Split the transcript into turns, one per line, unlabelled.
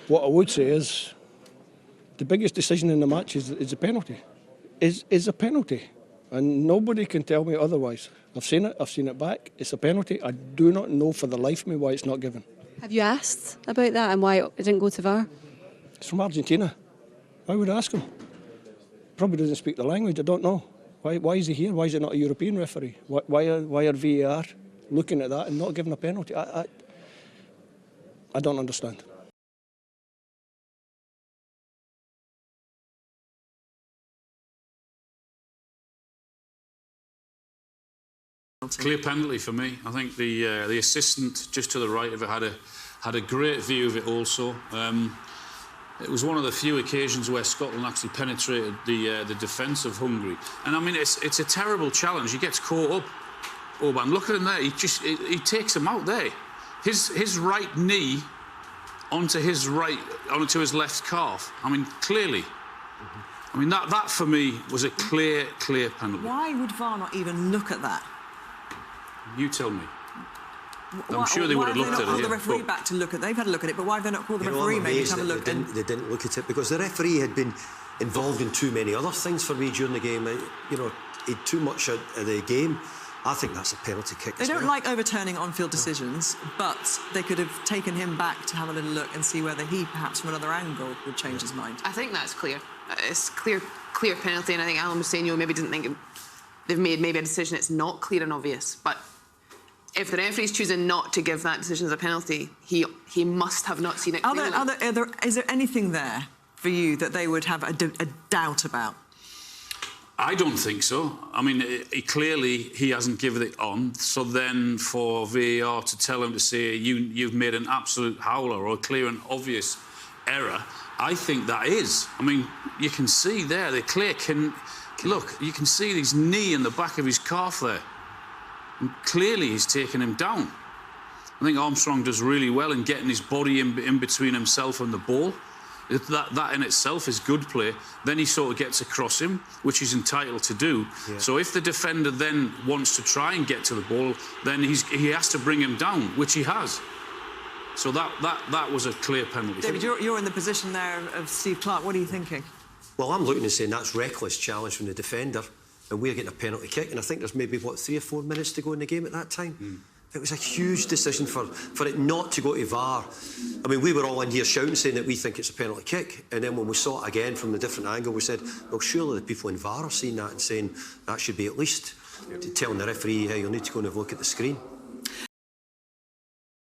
What I would say is the biggest decision in the match is a penalty. Is a penalty. And nobody can tell me otherwise. I've seen it back. It's a penalty. I do not know for the life of me why it's not given.
Have you asked about that and why it didn't go to VAR?
It's from Argentina. Why would I ask him? Probably doesn't speak the language. I don't know. Why is he here? Why is it not a European referee? Why are VAR looking at that and not giving a penalty? I don't understand.
Clear penalty for me. I think the assistant just to the right of it had a great view of it also. It was one of the few occasions where Scotland actually penetrated the defence of Hungary. And I mean, it's a terrible challenge. He gets caught up. Orban, look at him there. He takes him out there. His right knee onto his left calf. I mean, clearly. I mean, that for me was a clear penalty.
Why would VAR not even look at that?
You tell me. I'm sure they would have looked at it.
Why have they not called the referee back to look at it? They've had a look at it, but why have they not called the referee maybe to have a look?
They didn't look at it because the referee had been involved in too many other things for me during the game. You know, he had too much of the game. I think that's a penalty kick.
They don't like overturning on-field decisions, but they could have taken him back to have a little look and see whether he, perhaps from another angle, would change his mind.
I think that's clear. It's clear penalty, and I think Alan was saying, maybe didn't think they've made maybe a decision it's not clear and obvious, but if the referee's choosing not to give that decision as a penalty, he must have not seen it clearly.
Is there anything there for you that they would have a doubt about?
I don't think so. I mean, he hasn't given it on. So then for VAR to tell him to say you've made an absolute howler or a clear and obvious error, I think that is. I mean, you can see there, look, you can see his knee in the back of his calf there. And clearly he's taken him down. I think Armstrong does really well in getting his body in between himself and the ball. That in itself is good play. Then he sort of gets across him, which he's entitled to do. Yeah. So if the defender then wants to try and get to the ball, then he has to bring him down, which he has. So that was a clear penalty.
David, you're in the position there of Steve Clarke. What are you thinking?
Well, I'm looking and saying that's reckless challenge from the defender, and we're getting a penalty kick. And I think there's maybe, 3 or 4 minutes to go in the game at that time. It was a huge decision for it not to go to VAR. I mean, we were all in here shouting, saying that we think it's a penalty kick. And then when we saw it again from a different angle, we said, well, surely the people in VAR are seeing that and saying that should be at least telling the referee, hey, you'll need to go and have a look at the screen.